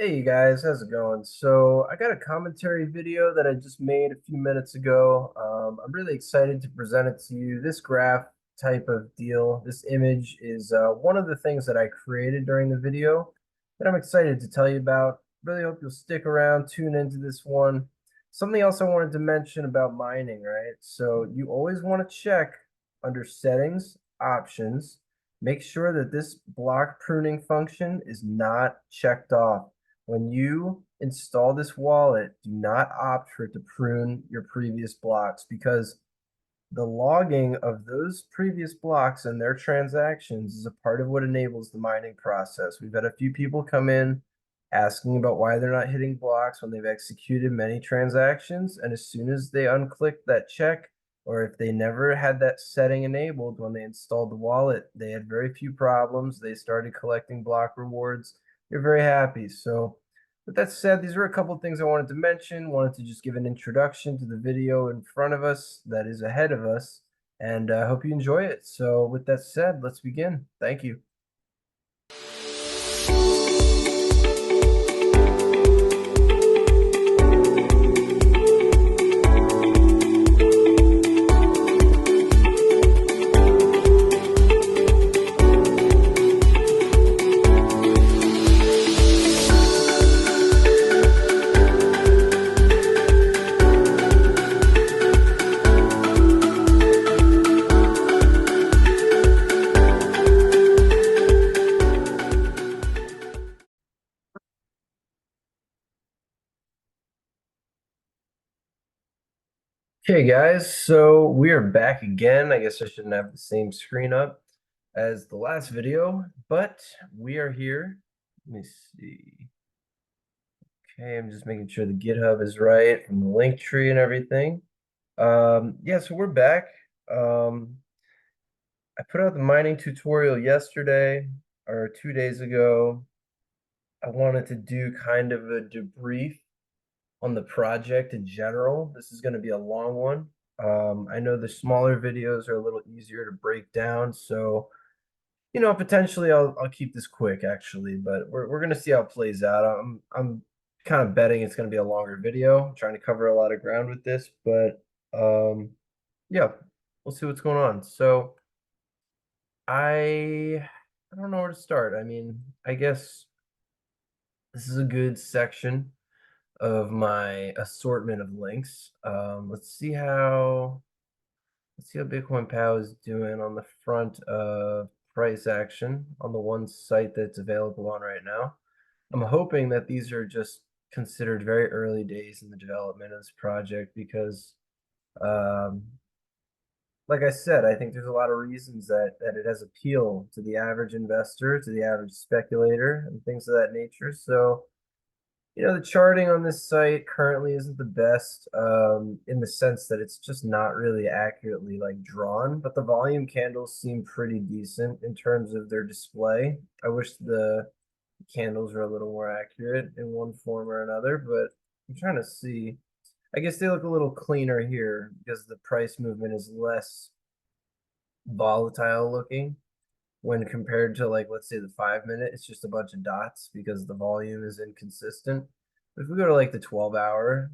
Hey you guys, how's it going? So I got a commentary video that I just made a few minutes ago. I'm really excited to present it to you. This graph type of deal, this image is one of the things that I created during the video that I'm excited to tell you about. Really hope you'll stick around, tune into this one. Something else I wanted to mention about mining, right? So you always want to check under settings, options, make sure that this block pruning function is not checked off. When you install this wallet, do not opt for it to prune your previous blocks because the logging of those previous blocks and their transactions is a part of what enables the mining process. We've had a few people come in asking about why they're not hitting blocks when they've executed many transactions. And as soon as they unclick that check, or if they never had that setting enabled when they installed the wallet, they had very few problems. They started collecting block rewards. They're very happy. So with that said, these are a couple of things I wanted to mention. Wanted to just give an introduction to the video in front of us that is ahead of us, and I hope you enjoy it. So with that said, let's begin. Thank you. Okay, guys, so we are back again. I guess I shouldn't have the same screen up as the last video, but we are here. Let me see. Okay, I'm just making sure the GitHub is right from the LinkTree and everything. Yeah, so we're back. Um, I put out the mining tutorial yesterday or 2 days ago. I wanted to do kind of a debrief on the project in general. This is going to be a long one. I know the smaller videos are a little easier to break down, so potentially I'll keep this quick actually, but we're gonna see how it plays out. I'm kind of betting it's gonna be a longer video. I'm trying to cover a lot of ground with this, but yeah, we'll see what's going on. So I don't know where to start. I mean, I guess this is a good section of my assortment of links. Let's see how BitcoinPoW is doing on the front of price action on the one site that's available on right now. I'm hoping that these are just considered very early days in the development of this project because, um, like I said, I think there's a lot of reasons that it has appeal to the average investor, to the average speculator, and things of that nature. So the charting on this site currently isn't the best in the sense that it's just not really accurately like drawn, but the volume candles seem pretty decent in terms of their display. I wish the candles were a little more accurate in one form or another, but I'm trying to see. I guess they look a little cleaner here because the price movement is less volatile looking when compared to, like, let's say the 5 minute, it's just a bunch of dots because the volume is inconsistent. But if we go to like the 12 hour,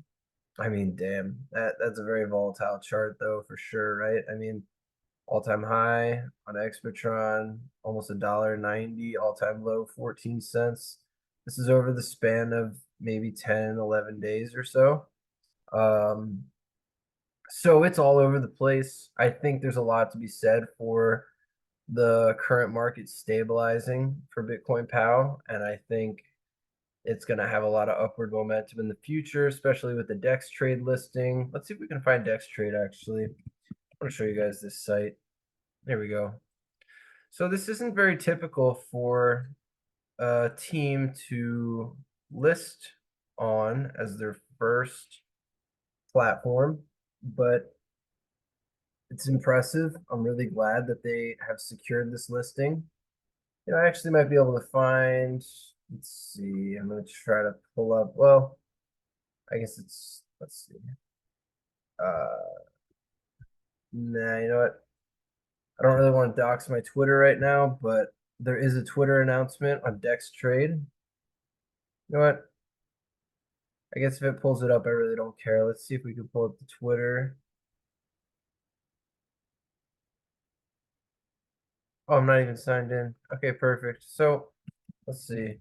I mean, damn, that's a very volatile chart though, for sure, right? I mean, all-time high on Expatron, almost $1.90, all-time low 14 cents. This is over the span of maybe 10, 11 days or so. Um, so it's all over the place. I think there's a lot to be said for the current market stabilizing for BitcoinPoW, and I think it's going to have a lot of upward momentum in the future, especially with the DEX trade listing. Let's see if we can find DEX trade actually. I want to show you guys this site. There we go. So this isn't very typical for a team to list on as their first platform, but it's impressive. I'm really glad that they have secured this listing. I actually might be able to find, let's see, I'm going to try to pull up, well, I guess let's see. Nah, you know what? I don't really want to dox my Twitter right now, but there is a Twitter announcement on DEX Trade. You know what? I guess if it pulls it up, I really don't care. Let's see if we can pull up the Twitter. Oh, I'm not even signed in. Okay, perfect. So let's see.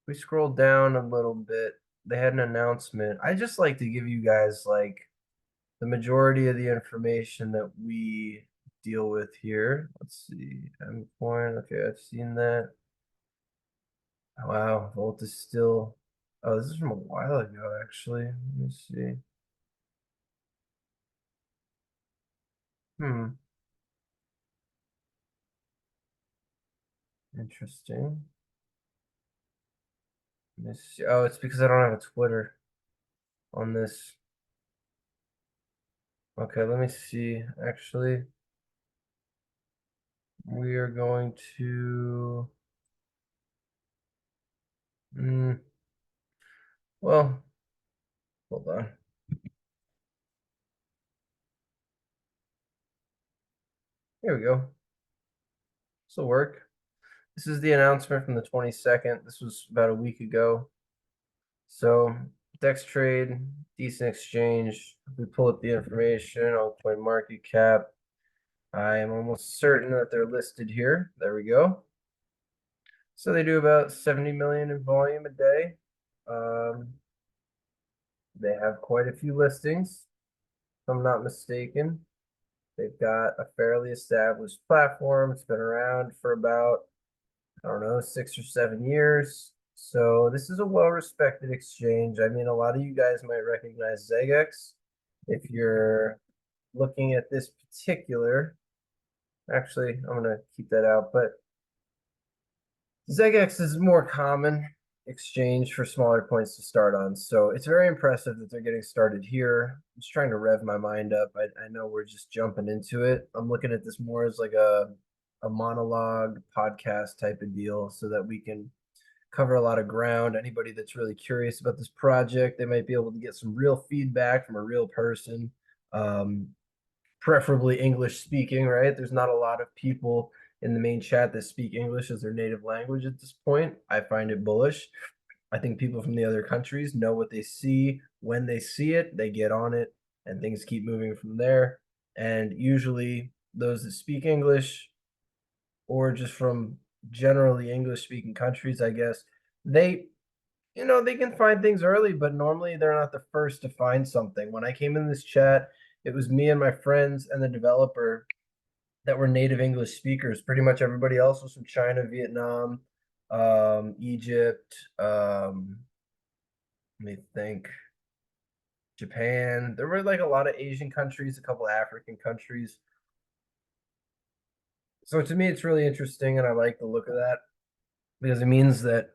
We scroll down a little bit. They had an announcement. I just like to give you guys like the majority of the information that we deal with here. Let's see. Endpoint. Okay, I've seen that. Wow, Volt is still. Oh, this is from a while ago, actually. Let me see. Hmm, interesting. Let me see. Oh, it's because I don't have a Twitter on this. Okay, let me see. Actually, we are going to. Mm, well, hold on. Here we go. This will work. This is the announcement from the 22nd. This was about a week ago. So, Dex trade, decent exchange. If we pull up the information, altcoin market cap. I am almost certain that they're listed here. There we go. So they do about 70 million in volume a day. Um, they have quite a few listings, if I'm not mistaken. They've got a fairly established platform. It's been around for about, I don't know, 6 or 7 years. So this is a well-respected exchange. I mean, a lot of you guys might recognize ZegX. If you're looking at this particular, actually, I'm gonna keep that out, but ZegX is more common exchange for smaller points to start on. So it's very impressive that they're getting started here. I'm just trying to rev my mind up. I know we're just jumping into it. I'm looking at this more as like a monologue podcast type of deal so that we can cover a lot of ground. Anybody that's really curious about this project, they might be able to get some real feedback from a real person. Um, Preferably English speaking, right? There's not a lot of people in the main chat that speak English as their native language at this point. I find it bullish. I think people from the other countries know what they see. When they see it, they get on it and things keep moving from there. And usually those that speak English or just from generally English speaking countries, I guess, they they can find things early, but normally they're not the first to find something. When I came in this chat, it was me and my friends and the developer that were native English speakers. Pretty much everybody else was from China, Vietnam, Egypt, let me think, Japan. There were like a lot of Asian countries, a couple African countries. So to me, it's really interesting, and I like the look of that because it means that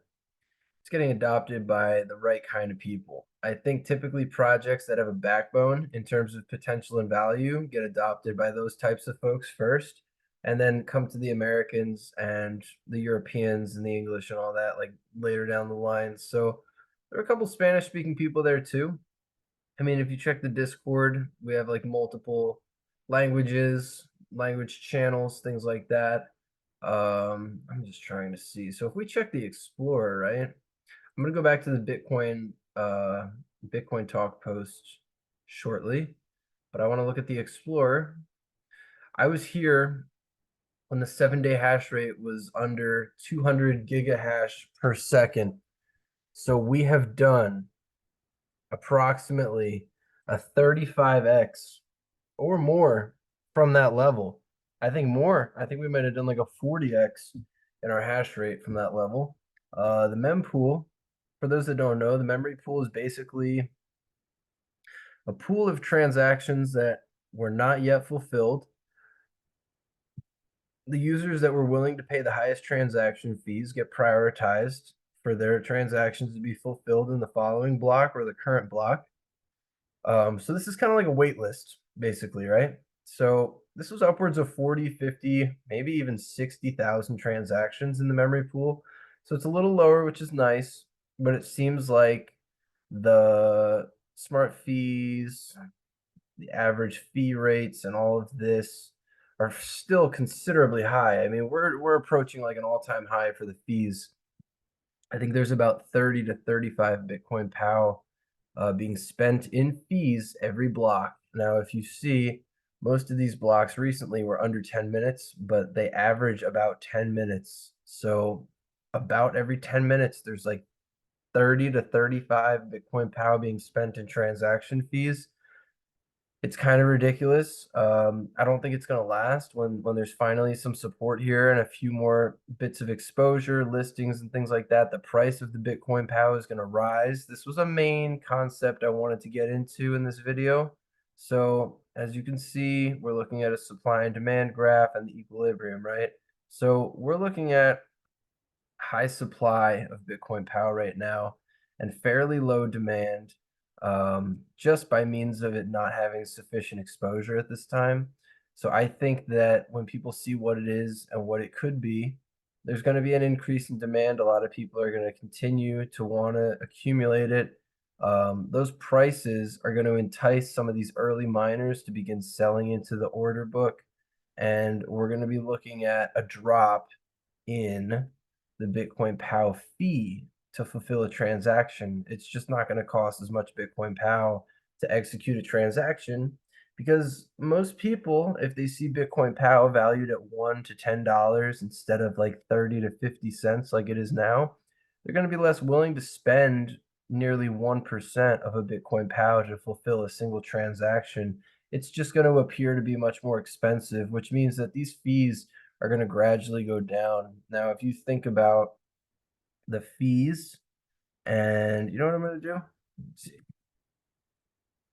it's getting adopted by the right kind of people. I think typically projects that have a backbone in terms of potential and value get adopted by those types of folks first, and then come to the Americans and the Europeans and the English and all that like later down the line. So there are a couple Spanish speaking people there too. I mean, if you check the Discord, we have like multiple languages, language channels, things like that. I'm just trying to see. So if we check the Explorer, right? I'm gonna go back to the Bitcoin talk post shortly, but I want to look at the Explorer. I was here when the 7-day hash rate was under 200 gigahash per second. So we have done approximately a 35x or more from that level. I think more. I think we might have done like a 40x in our hash rate from that level. The mempool, for those that don't know, the memory pool is basically a pool of transactions that were not yet fulfilled. The users that were willing to pay the highest transaction fees get prioritized for their transactions to be fulfilled in the following block or the current block. So this is kind of like a wait list, basically, right? So this was upwards of 40, 50, maybe even 60,000 transactions in the memory pool. So it's a little lower, which is nice, but it seems like the smart fees, the average fee rates, and all of this are still considerably high. I mean, we're approaching like an all-time high for the fees. I think there's about 30 to 35 BitcoinPoW being spent in fees every block. Now, if you see, most of these blocks recently were under 10 minutes, but they average about 10 minutes. So about every 10 minutes, there's like 30 to 35 BitcoinPoW being spent in transaction fees. It's kind of ridiculous. I don't think it's going to last when there's finally some support here and a few more bits of exposure, listings, and things like that. The price of the BitcoinPoW is going to rise. This was a main concept I wanted to get into in this video. So as you can see, we're looking at a supply and demand graph and the equilibrium, right? So we're looking at high supply of BitcoinPoW right now and fairly low demand, just by means of it not having sufficient exposure at this time. So I think that when people see what it is and what it could be, there's going to be an increase in demand. A lot of people are going to continue to want to accumulate it. Those prices are going to entice some of these early miners to begin selling into the order book. And we're going to be looking at a drop in the BitcoinPoW fee to fulfill a transaction. It's just not going to cost as much BitcoinPoW to execute a transaction because most people, if they see BitcoinPoW valued at $1 to $10 instead of like 30 to 50 cents like it is now, they're going to be less willing to spend nearly 1% of a BitcoinPoW to fulfill a single transaction. It's just going to appear to be much more expensive, which means that these fees are going to gradually go down. Now, if you think about the fees, and you know what I'm going to do? Let's see.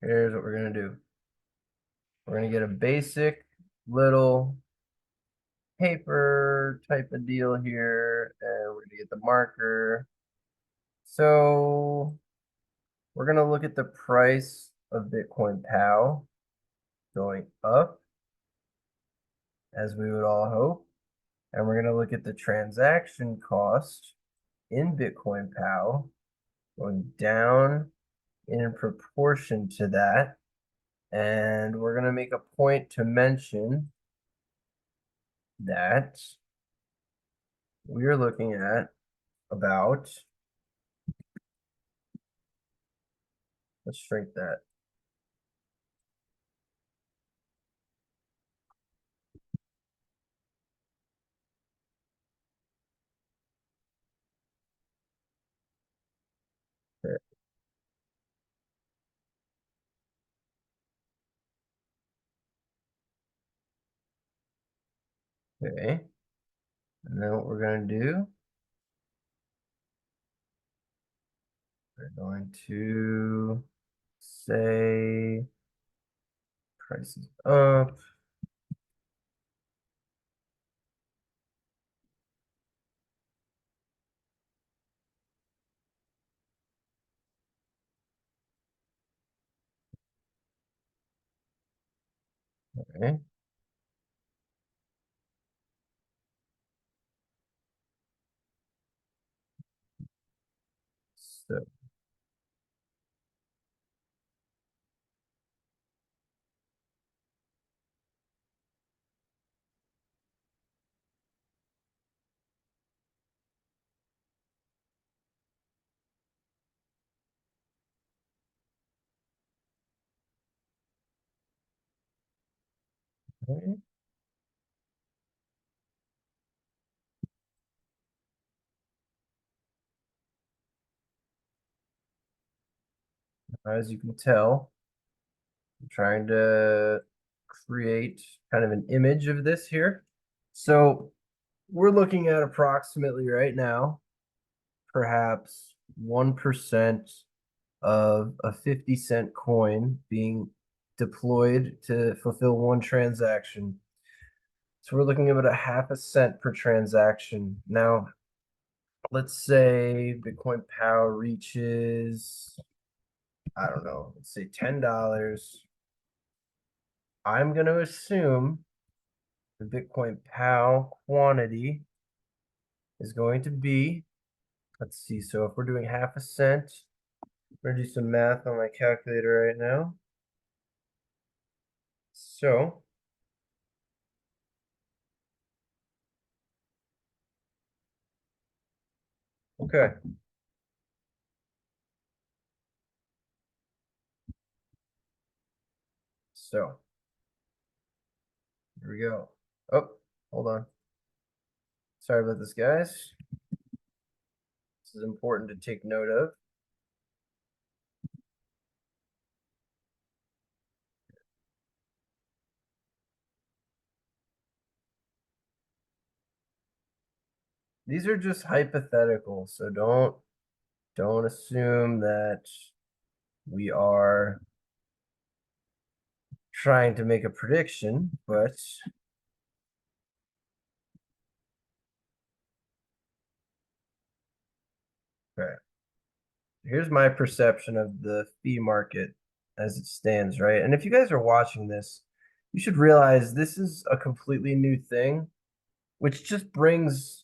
Here's what we're going to do. We're going to get a basic little paper type of deal here, and we're going to get the marker. So we're going to look at the price of BitcoinPoW going up, as we would all hope. And we're going to look at the transaction cost in BitcoinPoW going down in proportion to that. And we're going to make a point to mention that we are looking at about, let's shrink that. Okay. And then what we're going to do, we're going to say prices up. Okay. So, okay. As you can tell, I'm trying to create kind of an image of this here. So we're looking at approximately right now, perhaps 1% of a 50-cent coin being deployed to fulfill one transaction. So we're looking at about a half a cent per transaction. Now, let's say BitcoinPoW reaches, I don't know, let's say $10. I'm going to assume the BitcoinPoW quantity is going to be, let's see, so if we're doing half a cent, I'm going to do some math on my calculator right now. So Okay, so here we go. Oh, hold on. Sorry about this, guys. This is important to take note of. These are just hypothetical, so don't assume that we are trying to make a prediction, but okay. Here's my perception of the fee market as it stands, right? And if you guys are watching this, you should realize this is a completely new thing, which just brings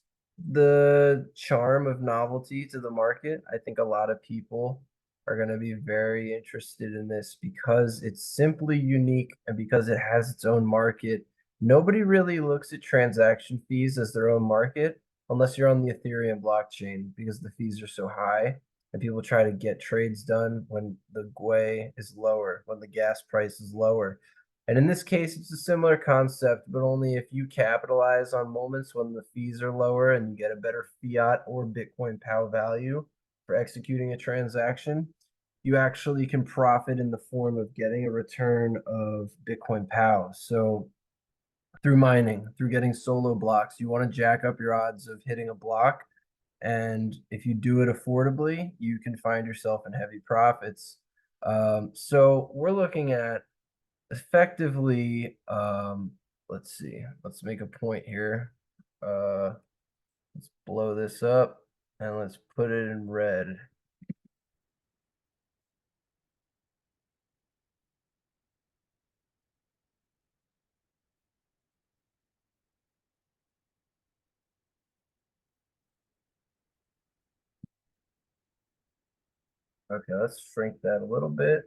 the charm of novelty to the market. I think a lot of people are going to be very interested in this because it's simply unique and because it has its own market. Nobody really looks at transaction fees as their own market unless you're on the Ethereum blockchain because the fees are so high and people try to get trades done when the GUI is lower, when the gas price is lower. And in this case, it's a similar concept, but only if you capitalize on moments when the fees are lower and you get a better fiat or BitcoinPoW value for executing a transaction, you actually can profit in the form of getting a return of BitcoinPoW. So through mining, through getting solo blocks, you want to jack up your odds of hitting a block. And if you do it affordably, you can find yourself in heavy profits. So we're looking at effectively, let's see, let's make a point here. Let's blow this up and let's put it in red. Okay, let's shrink that a little bit.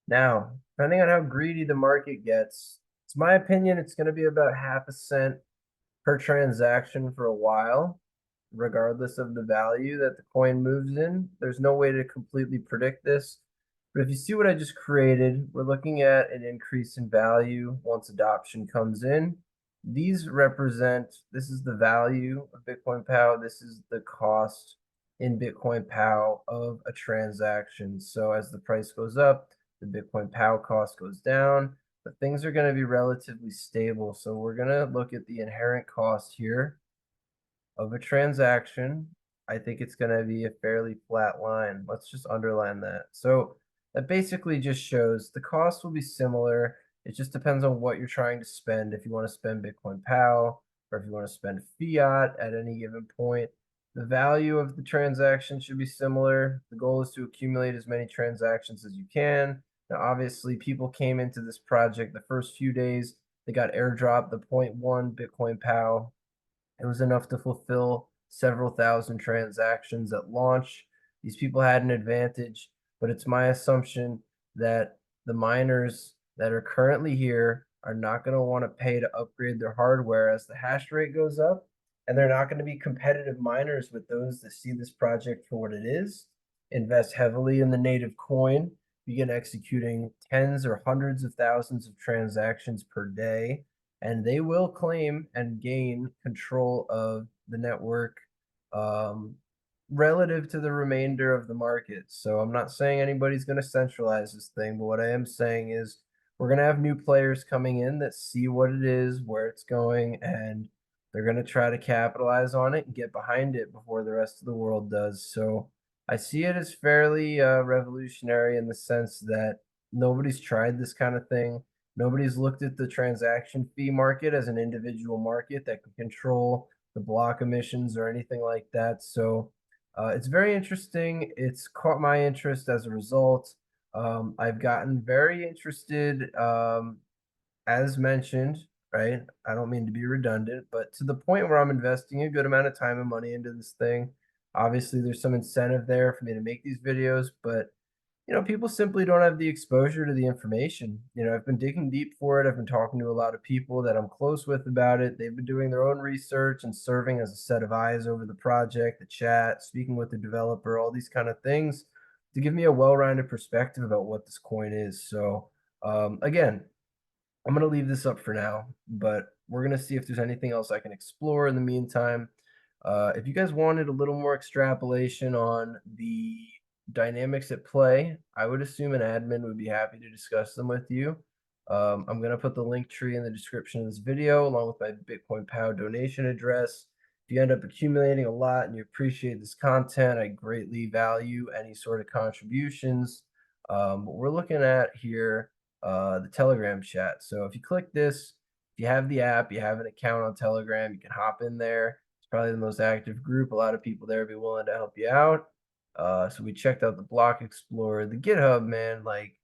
Now, depending on how greedy the market gets, it's my opinion it's going to be about half a cent per transaction for a while, regardless of the value that the coin moves in. There's no way to completely predict this. But if you see what I just created, we're looking at an increase in value once adoption comes in. These represent, this is the value of BitcoinPoW. This is the cost in BitcoinPoW of a transaction. So as the price goes up, the BitcoinPoW cost goes down, but things are going to be relatively stable. So we're going to look at the inherent cost here of a transaction. I think it's going to be a fairly flat line. Let's just underline that. So that basically just shows the cost will be similar. It just depends on what you're trying to spend. If you want to spend BitcoinPoW or if you want to spend fiat at any given point, the value of the transaction should be similar. The goal is to accumulate as many transactions as you can. Now, obviously, people came into this project the first few days. They got airdropped the 0.1 BitcoinPoW. It was enough to fulfill several thousand transactions at launch. These people had an advantage, but it's my assumption that the miners that are currently here are not going to want to pay to upgrade their hardware as the hash rate goes up, and they're not going to be competitive miners with those that see this project for what it is, invest heavily in the native coin, begin executing tens or hundreds of thousands of transactions per day, and they will claim and gain control of the network um, relative to the remainder of the market. So I'm not saying anybody's going to centralize this thing, but what I am saying is we're going to have new players coming in that see what it is, where it's going, and they're going to try to capitalize on it and get behind it before the rest of the world does. So I see it as fairly revolutionary in the sense that nobody's tried this kind of thing. Nobody's looked at the transaction fee market as an individual market that can control the block emissions or anything like that. So it's very interesting. It's caught my interest as a result. I've gotten very interested, as mentioned, right? I don't mean to be redundant, but to the point where I'm investing a good amount of time and money into this thing. Obviously, there's some incentive there for me to make these videos, but People simply don't have the exposure to the information. I've been digging deep for it. I've been talking to a lot of people that I'm close with about it. They've been doing their own research and serving as a set of eyes over the project, the chat, speaking with the developer, all these kind of things to give me a well-rounded perspective about what this coin is. So, again, I'm going to leave this up for now, but we're going to see if there's anything else I can explore in the meantime. If you guys wanted a little more extrapolation on the dynamics at play, I would assume an admin would be happy to discuss them with you. I'm going to put the link tree in the description of this video along with my BitcoinPoW donation address. If you end up accumulating a lot and you appreciate this content, I greatly value any sort of contributions. What we're looking at here, the Telegram chat. So if you click this, if you have the app, you have an account on Telegram, you can hop in there. It's probably the most active group. A lot of people there would be willing to help you out. So we checked out the Block Explorer, the GitHub, man. Like,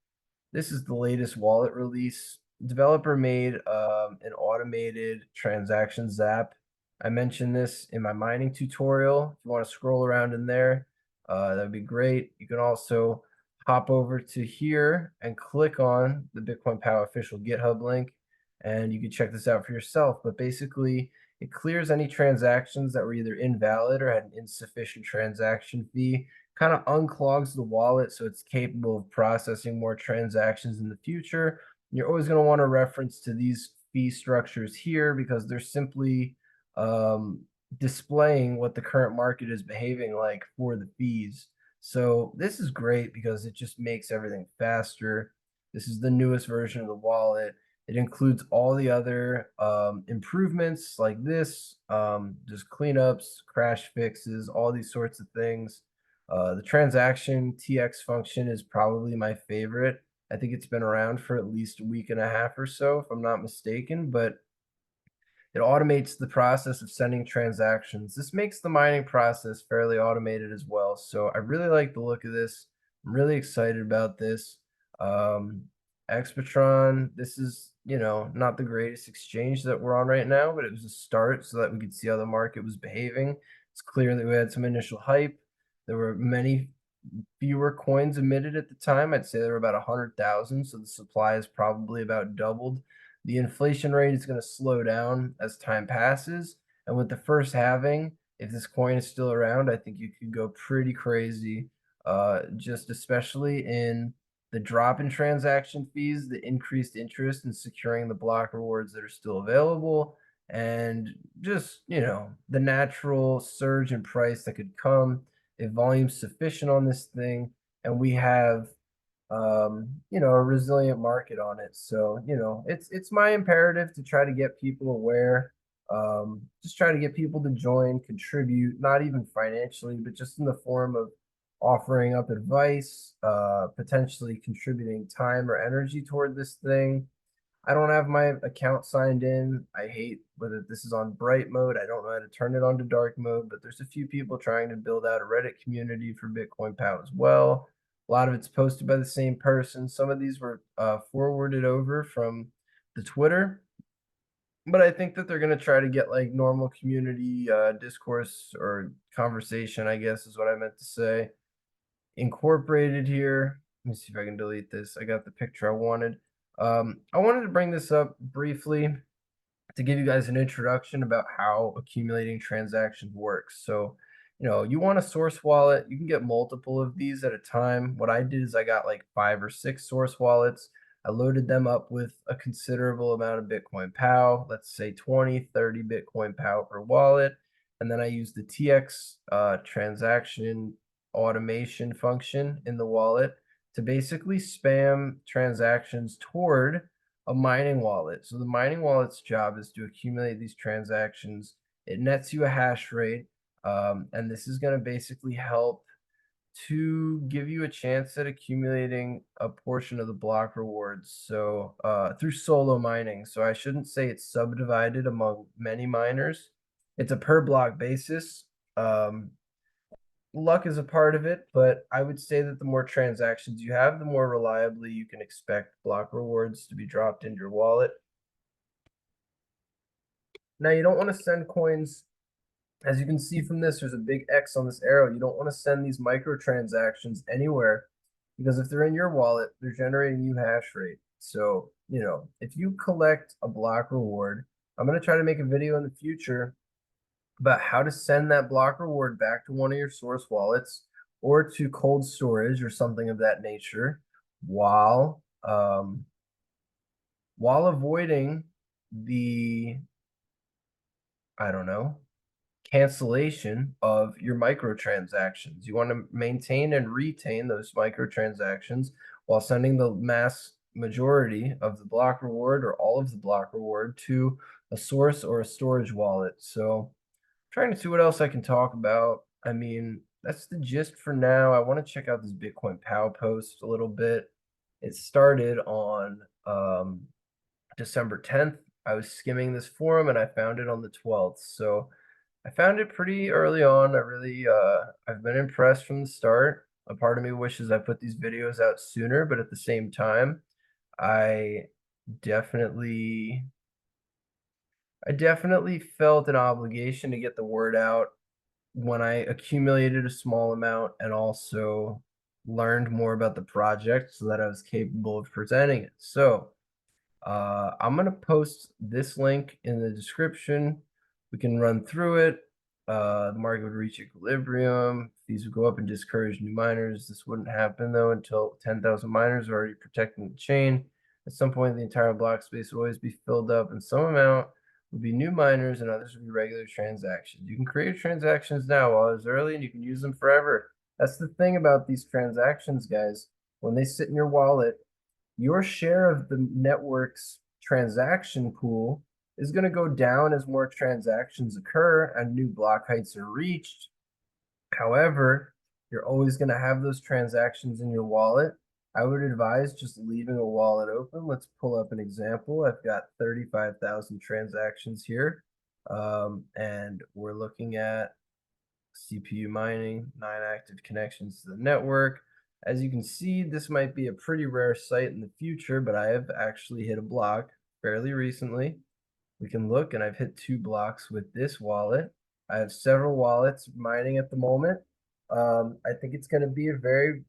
this is the latest wallet release. Developer made an automated transactions app. I mentioned this in my mining tutorial. If you want to scroll around in there, that'd be great. You can also hop over to here and click on the BitcoinPoW official GitHub link, and you can check this out for yourself. But basically, it clears any transactions that were either invalid or had an insufficient transaction fee, kind of unclogs the wallet so it's capable of processing more transactions in the future. You're always going to want to reference to these fee structures here because they're simply displaying what the current market is behaving like for the fees. So this is great because it just makes everything faster. This is the newest version of the wallet. It includes all the other improvements like this, just cleanups, crash fixes, all these sorts of things. The transaction TX function is probably my favorite. I think it's been around for at least a week and a half or so, if I'm not mistaken, but it automates the process of sending transactions. This makes the mining process fairly automated as well. So I really like the look of this. I'm really excited about this. Um, Expatron, this is, not the greatest exchange that we're on right now, but it was a start so that we could see how the market was behaving. It's clear that we had some initial hype. There were many fewer coins emitted at the time. I'd say there were about 100,000, so the supply is probably about doubled. The inflation rate is going to slow down as time passes, and with the first halving, if this coin is still around, I think you could go pretty crazy, just especially in the drop in transaction fees, the increased interest in securing the block rewards that are still available, and just, the natural surge in price that could come if volume's sufficient on this thing and we have a resilient market on it. So, it's my imperative to try to get people aware, just try to get people to join, contribute, not even financially, but just in the form of offering up advice, potentially contributing time or energy toward this thing. I don't have my account signed in. I hate whether this is on bright mode. I don't know how to turn it on to dark mode, but there's a few people trying to build out a Reddit community for BitcoinPoW as well. A lot of it's posted by the same person. Some of these were forwarded over from the Twitter, but I think that they're going to try to get like normal community discourse or conversation, I guess is what I meant to say, incorporated here. Let me see if I can delete this. I got the picture I wanted. I wanted to bring this up briefly to give you guys an introduction about how accumulating transactions works. So, you want a source wallet, you can get multiple of these at a time. What I did is I got like 5 or 6 source wallets. I loaded them up with a considerable amount of BitcoinPoW, let's say 20, 30 BitcoinPoW per wallet. And then I used the TX transaction automation function in the wallet to basically spam transactions toward a mining wallet. So the mining wallet's job is to accumulate these transactions. It nets you a hash rate, and this is going to basically help to give you a chance at accumulating a portion of the block rewards. So through solo mining. So I shouldn't say it's subdivided among many miners. It's a per block basis. Luck is a part of it, but I would say that the more transactions you have, the more reliably you can expect block rewards to be dropped into your wallet. Now, you don't want to send coins. As you can see from this, there's a big X on this arrow. You don't want to send these microtransactions anywhere because if they're in your wallet, they're generating you hash rate. So, if you collect a block reward, I'm going to try to make a video in the future about how to send that block reward back to one of your source wallets or to cold storage or something of that nature while avoiding the, I don't know, cancellation of your microtransactions. You want to maintain and retain those microtransactions while sending the mass majority of the block reward or all of the block reward to a source or a storage wallet. So trying to see what else I can talk about. I mean, that's the gist for now. I want to check out this BitcoinPoW post a little bit. It started on December 10th. I was skimming this forum and I found it on the 12th. So I found it pretty early on. I've been impressed from the start. A part of me wishes I put these videos out sooner, but at the same time, I definitely I definitely felt an obligation to get the word out when I accumulated a small amount and also learned more about the project so that I was capable of presenting it. So I'm going to post this link in the description. We can run through it. The market would reach equilibrium. Fees would go up and discourage new miners. This wouldn't happen, though, until 10,000 miners are already protecting the chain. At some point, the entire block space will always be filled up, and some amount would be new miners, and others would be regular transactions. You can create transactions now while it's early, and you can use them forever. That's the thing about these transactions, guys. When they sit in your wallet, your share of the network's transaction pool is going to go down as more transactions occur and new block heights are reached. However, you're always going to have those transactions in your wallet. I would advise just leaving a wallet open. Let's pull up an example. I've got 35,000 transactions here, and we're looking at CPU mining, 9 active connections to the network. As you can see, this might be a pretty rare site in the future, but I have actually hit a block fairly recently. We can look, and I've hit 2 blocks with this wallet. I have several wallets mining at the moment. I think it's going to be a very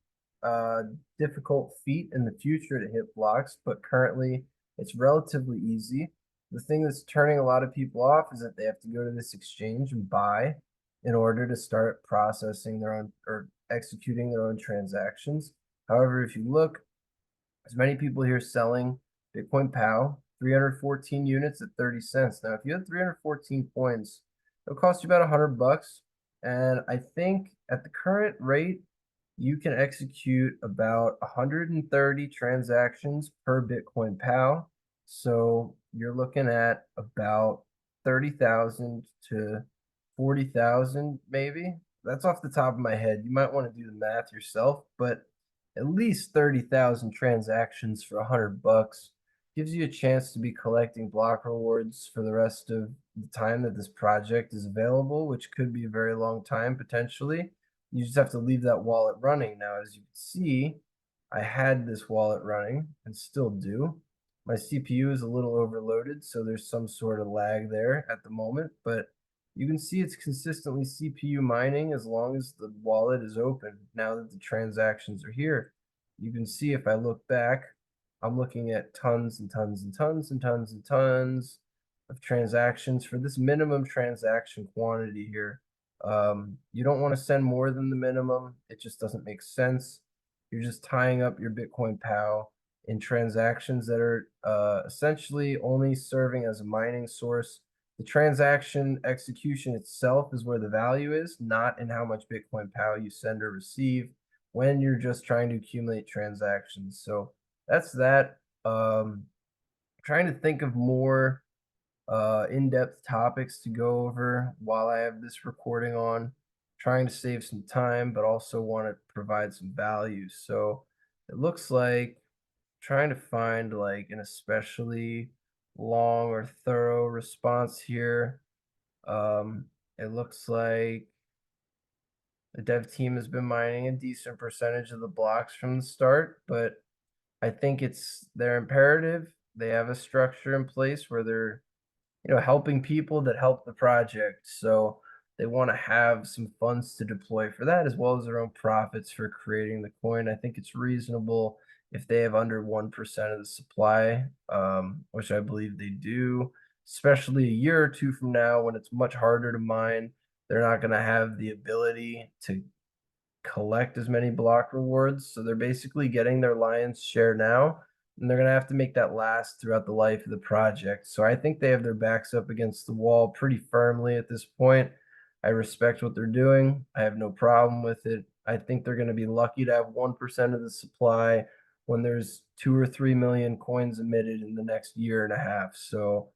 uh, difficult feat in the future to hit blocks, but currently it's relatively easy. The thing that's turning a lot of people off is that they have to go to this exchange and buy in order to start processing their own or executing their own transactions. However, if you look, there's many people here selling BitcoinPoW, 314 units at 30 cents. Now, if you had 314 coins, it'll cost you about $100. And I think at the current rate, you can execute about 130 transactions per BitcoinPoW. So you're looking at about 30,000 to 40,000 maybe. That's off the top of my head. You might want to do the math yourself, but at least 30,000 transactions for $100 gives you a chance to be collecting block rewards for the rest of the time that this project is available, which could be a very long time potentially. You just have to leave that wallet running. Now, as you can see, I had this wallet running and still do. My CPU is a little overloaded, so there's some sort of lag there at the moment, but you can see it's consistently CPU mining as long as the wallet is open. Now that the transactions are here, you can see if I look back, I'm looking at tons and tons and tons and tons and tons of transactions for this minimum transaction quantity here. You don't want to send more than the minimum. It just doesn't make sense. You're just tying up your BitcoinPoW in transactions that are essentially only serving as a mining source. The transaction execution itself is where the value is, not in how much BitcoinPoW you send or receive when you're just trying to accumulate transactions. So that's that. Trying to think of more in-depth topics to go over while I have this recording on, trying to save some time, but also want to provide some value. So it looks like trying to find like an especially long or thorough response here. It looks like the dev team has been mining a decent percentage of the blocks from the start, but I think they're imperative. They have a structure in place where they're helping people that help the project. So they want to have some funds to deploy for that, as well as their own profits for creating the coin. I think it's reasonable if they have under 1% of the supply, which I believe they do, especially a year or two from now when it's much harder to mine. They're not going to have the ability to collect as many block rewards. So they're basically getting their lion's share now, and they're going to have to make that last throughout the life of the project. So I think they have their backs up against the wall pretty firmly at this point. I respect what they're doing. I have no problem with it. I think they're going to be lucky to have 1% of the supply when there's 2 or 3 million coins emitted in the next year and a half. So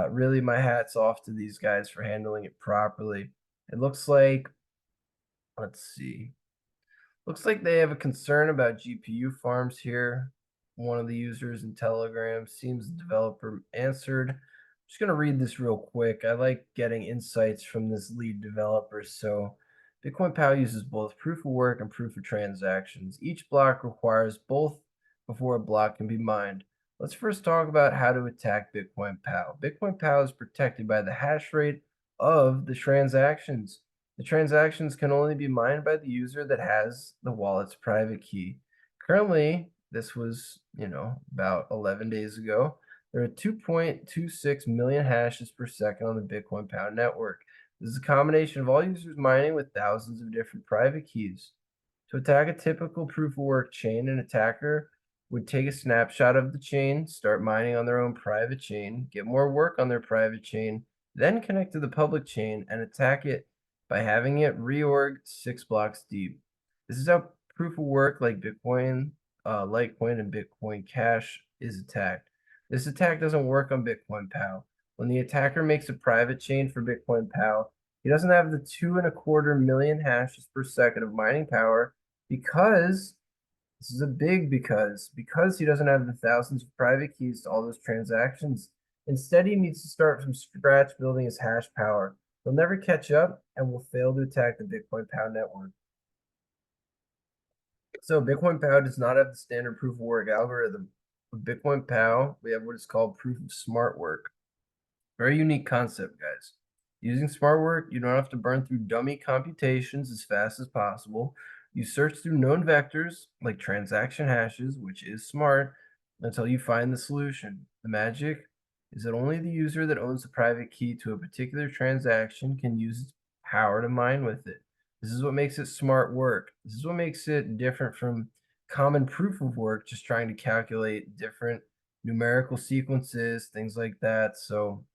really, my hat's off to these guys for handling it properly. It looks like, let's see. Looks like they have a concern about GPU farms here. One of the users in Telegram seems the developer answered. I'm just going to read this real quick. I like getting insights from this lead developer. So BitcoinPoW uses both proof of work and proof of transactions. Each block requires both before a block can be mined. Let's first talk about how to attack BitcoinPoW. BitcoinPoW is protected by the hash rate of the transactions. The transactions can only be mined by the user that has the wallet's private key. Currently, this was, about 11 days ago, there are 2.26 million hashes per second on the BitcoinPoW network. This is a combination of all users mining with thousands of different private keys. To attack a typical proof of work chain, an attacker would take a snapshot of the chain, start mining on their own private chain, get more work on their private chain, then connect to the public chain and attack it by having it reorg 6 blocks deep. This is how proof of work like Bitcoin, Litecoin, and Bitcoin Cash is attacked. This attack doesn't work on BitcoinPoW. When the attacker makes a private chain for BitcoinPoW, he doesn't have the 2.25 million hashes per second of mining power because this is a big because he doesn't have the thousands of private keys to all those transactions. Instead, he needs to start from scratch building his hash power. He'll never catch up and will fail to attack the BitcoinPoW network. So BitcoinPoW does not have the standard proof of work algorithm. With BitcoinPoW, we have what is called proof of smart work. Very unique concept, guys. Using smart work, you don't have to burn through dummy computations as fast as possible. You search through known vectors like transaction hashes, which is smart, until you find the solution. The magic is that only the user that owns the private key to a particular transaction can use its power to mine with it. This is what makes it smart work. This is what makes it different from common proof of work, just trying to calculate different numerical sequences, things like that. So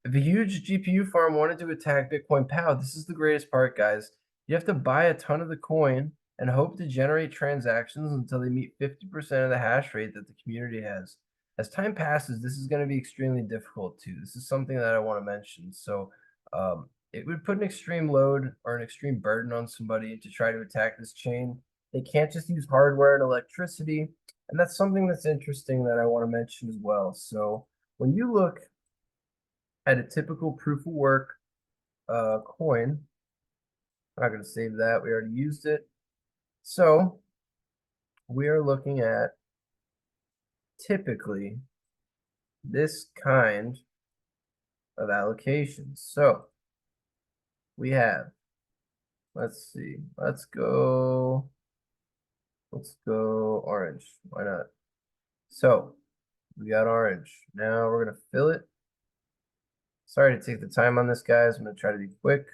if a huge GPU farm wanted to attack BitcoinPoW, this is the greatest part, guys. You have to buy a ton of the coin and hope to generate transactions until they meet 50% of the hash rate that the community has. As time passes, this is going to be extremely difficult too. This is something that I want to mention. So it would put an extreme load or an extreme burden on somebody to try to attack this chain. They can't just use hardware and electricity. And that's something that's interesting that I want to mention as well. So when you look at a typical proof of work coin. I'm not going to save that. We already used it. So we are looking at typically this kind of allocations. So we have, let's see, let's go orange. Why not? So we got orange. Now we're going to fill it. Sorry to take the time on this, guys. I'm going to try to be quick.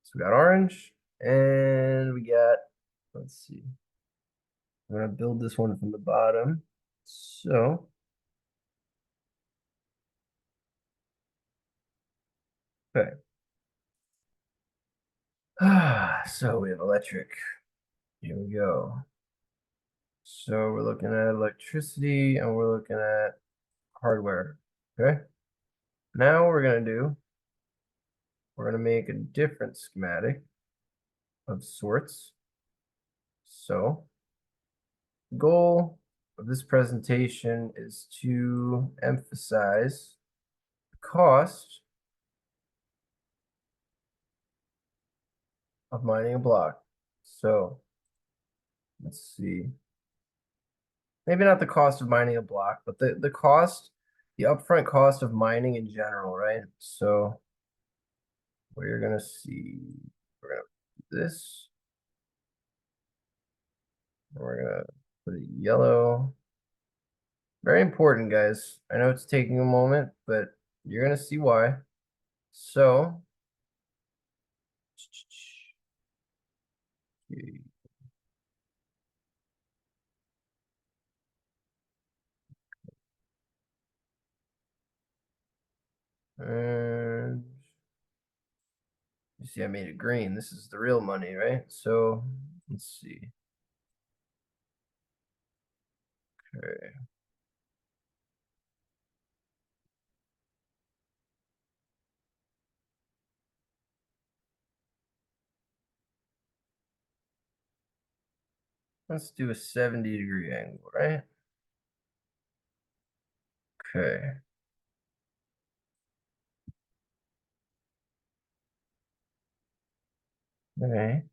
So we got orange and we got, let's see. I'm going to build this one from the bottom. So okay. So we have electric. Here we go. So we're looking at electricity and we're looking at hardware. Okay. Now we're going to make a different schematic of sorts. So the goal of this presentation is to emphasize the cost of mining a block. So let's see. Maybe not the cost of mining a block, but the cost the upfront cost of mining in general, right? So we're gonna see, we're gonna do this, and we're gonna put a yellow. Very important, guys. I know it's taking a moment, but you're gonna see why. So, and you see, I made it green. This is the real money, right? So let's see. Okay. Let's do a 70-degree angle, right? Okay. Okay.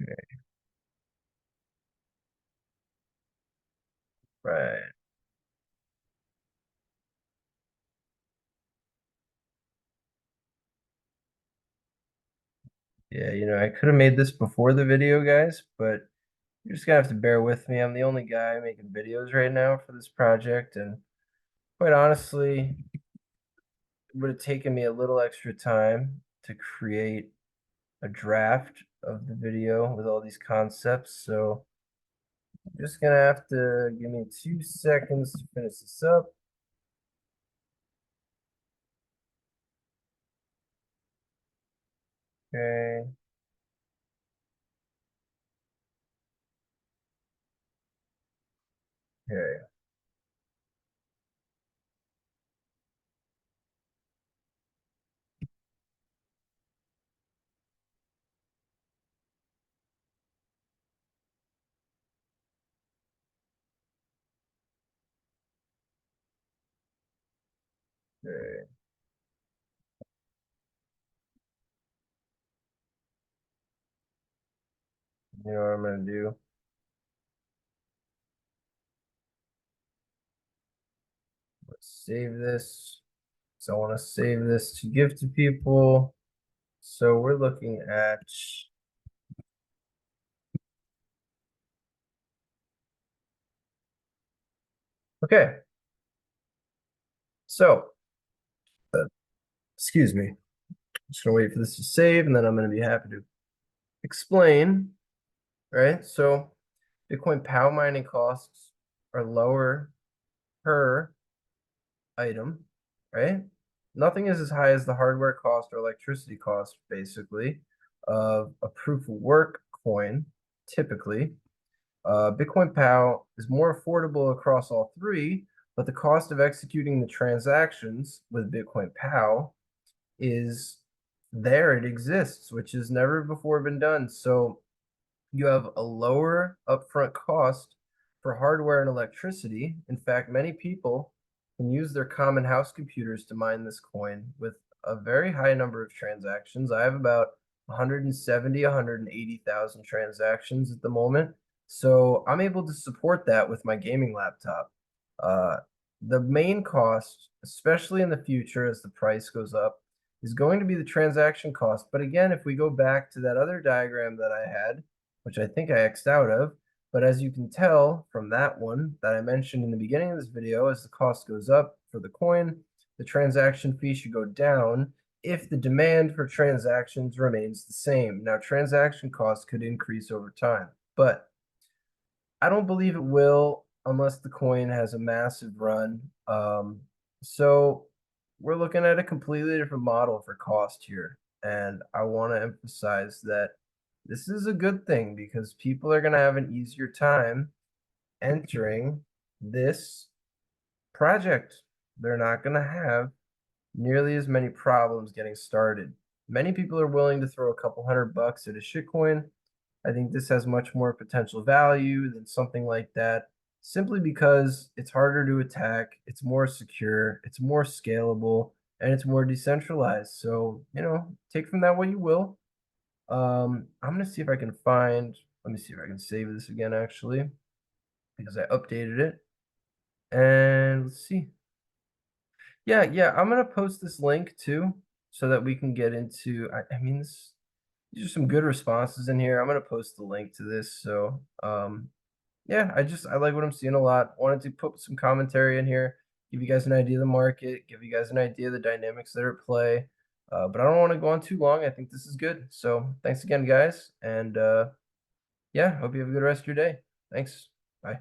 Okay. Right. Yeah, I could have made this before the video, guys, but you're just gonna have to bear with me. I'm the only guy making videos right now for this project, and quite honestly, it would have taken me a little extra time to create a draft of the video with all these concepts. So I'm just gonna have to give me 2 seconds to finish this up. Okay. Okay. Okay. You know what I'm gonna do? Let's save this. So I want to save this to give to people. So we're looking at, okay. So, uh, excuse me. Just gonna wait for this to save, and then I'm gonna be happy to explain. Right? So BitcoinPoW mining costs are lower per item, right? Nothing is as high as the hardware cost or electricity cost, basically, of a proof of work coin, typically. BitcoinPoW is more affordable across all three, but the cost of executing the transactions with BitcoinPoW is there. It exists, which has never before been done. So you have a lower upfront cost for hardware and electricity. In fact, many people can use their common house computers to mine this coin with a very high number of transactions. I have about 170, 180,000 transactions at the moment. So I'm able to support that with my gaming laptop. Uh, the main cost, especially in the future as the price goes up, is going to be the transaction cost. But again, if we go back to that other diagram that I had, which I think I X'd out of. But as you can tell from that one that I mentioned in the beginning of this video, as the cost goes up for the coin, the transaction fee should go down if the demand for transactions remains the same. Now, transaction costs could increase over time, but I don't believe it will unless the coin has a massive run. So we're looking at a completely different model for cost here. And I want to emphasize that this is a good thing because people are going to have an easier time entering this project. They're not going to have nearly as many problems getting started. Many people are willing to throw a couple $100 at a shitcoin. I think this has much more potential value than something like that, simply because it's harder to attack, it's more secure, it's more scalable, and it's more decentralized. So, take from that what you will. I'm gonna see if I can find Let me see if I can save this again, actually, because I updated it. And let's see. Yeah, I'm gonna post this link too, so that we can get into. I mean, these are some good responses in here. I'm gonna post the link to this. So, yeah, I like what I'm seeing a lot. Wanted to put some commentary in here, give you guys an idea of the market, give you guys an idea of the dynamics that are at play. But I don't want to go on too long. I think this is good. So, thanks again, guys, and yeah, hope you have a good rest of your day. Thanks. Bye.